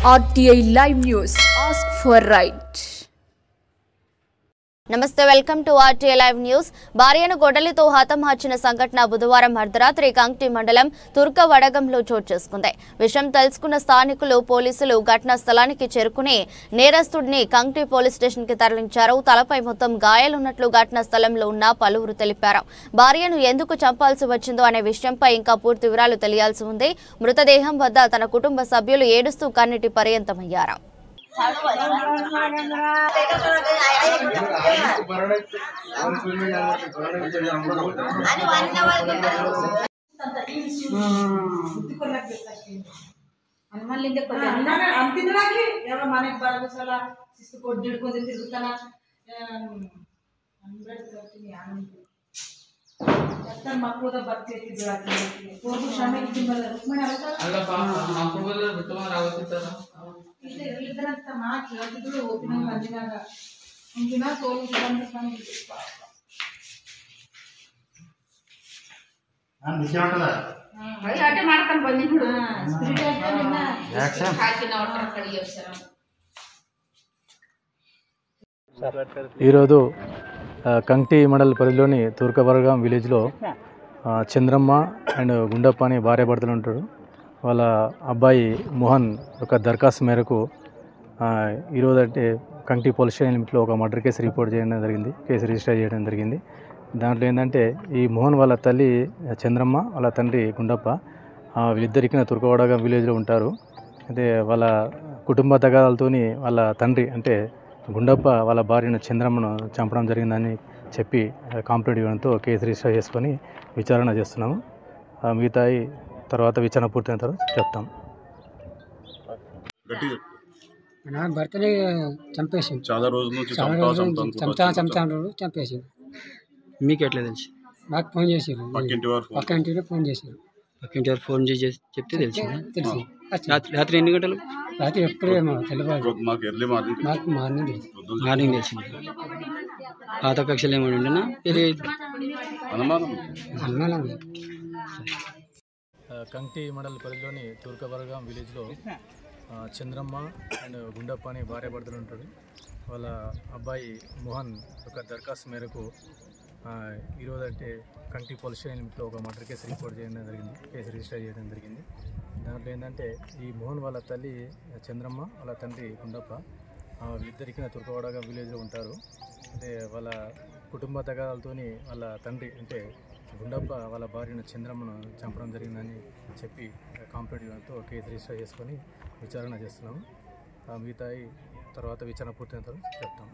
RTI Live News. Ask for right. నమస్తే welcome to RTI Live News. భార్యను గొడ్డలితో హతమార్చిన సంఘటన బుధవారం అర్ధరాత్రి కంక్టి మండలం తుర్కవడగంలో చోటు చేసుకుంది. విషయం తెలుసుకున్న స్థానికులు పోలీసులు ఘటనా స్థలానికి చేరుకుని నేరస్తుడిని కంక్టి పోలీస్ స్టేషన్ కి తరలించారు. తలపై మొత్తం గాయాలున్నట్లు ఘటనా స్థలంలో ఉన్న పలువురు తెలిపారు. భార్యను ఎందుకు చంపాల్సి వచ్చిందో అనే విషయంపై ఇంకా పూర్తి వివరాలు తెలియాల్సి ఉంది. మృతదేహం వద్ద తన కుటుంబ సభ్యులు ఏడుస్తూ కన్నీటి పర్యంతమయ్యారు. ఈరోజు కంక్టి మండల్ పరిధిలోని తూర్కవరగం విలేజ్లో చంద్రమ్మ అండ్ గుండప్ప అని భార్యాభర్తలు ఉంటారు. వాళ్ళ అబ్బాయి మోహన్ ఒక దరఖాస్తు మేరకు ఈరోజు అంటే కంక్టి పోలీస్ స్టేషన్ లిమిట్లో ఒక మర్డర్ కేసు రిపోర్ట్ చేయడం జరిగింది, కేసు రిజిస్టర్ చేయడం జరిగింది. దాంట్లో ఏంటంటే ఈ మోహన్ వాళ్ళ తల్లి చంద్రమ్మ, వాళ్ళ తండ్రి గుండప్ప వీళ్ళిద్దరికి తుర్కవడగం విలేజ్లో ఉంటారు. అయితే వాళ్ళ కుటుంబ తగాదాలతో వాళ్ళ తండ్రి అంటే గుండప్ప వాళ్ళ భార్యను చంద్రమ్మను చంపడం జరిగిందని చెప్పి కంప్లైంట్ ఇవ్వడంతో కేసు రిజిస్టర్ చేసుకొని విచారణ చేస్తున్నాము. మిగతా తర్వాత విచారణ పూర్తయిన తర్వాత చెప్తాం. భర్తని చంపేసి చాలా రోజుల నుంచి చంపేసి మీకు ఎట్లా తెలుసు? మాకు ఫోన్ చేసారు, పక్క ఇంటికి ఫోన్ చేశారు. పక్కింటి వారు ఫోన్ చేసి చెప్తే తెలిసి రాత్రి ఎన్ని గంటలు? రాత్రి ఎప్పుడేమో తెలియదు, మాకు మార్నింగ్ తెలుసు. మార్నింగ్ తెలిసింది. పాత కక్షలు ఏమైనా ఉండేనా తెలియదు. అనుమానం కంక్టి మండల్ పరిధిలోని తూర్కవరగం విలేజ్లో చంద్రమ్మ అండ్ గుండప్ప అని భార్యాభర్తలు ఉంటారు. వాళ్ళ అబ్బాయి మోహన్ ఒక దరఖాస్తు మేరకు ఈరోజు అంటే కంక్టి పోలీస్ స్టేషన్ లిమిట్లో ఒక మర్డర్ కేసు రిపోర్ట్ చేయడం జరిగింది, కేసు రిజిస్టర్ చేయడం జరిగింది. దాంట్లో ఏంటంటే ఈ మోహన్ వాళ్ళ తల్లి చంద్రమ్మ, వాళ్ళ తండ్రి గుండప్ప వీళ్ళిద్దరికి తుర్కవడగం విలేజ్లో ఉంటారు. అంటే వాళ్ళ కుటుంబ తగాదాలతో వాళ్ళ తండ్రి అంటే గుండప్ప వాళ్ళ భార్యను చంద్రమ్మను చంపడం జరిగిందని చెప్పి కంప్లైంట్ ఇవ్వడంతో కేసు రిజిస్టర్ చేసుకొని విచారణ చేస్తున్నాము. మిగతా తర్వాత విచారణ పూర్తయిన తర్వాత చెప్తాము.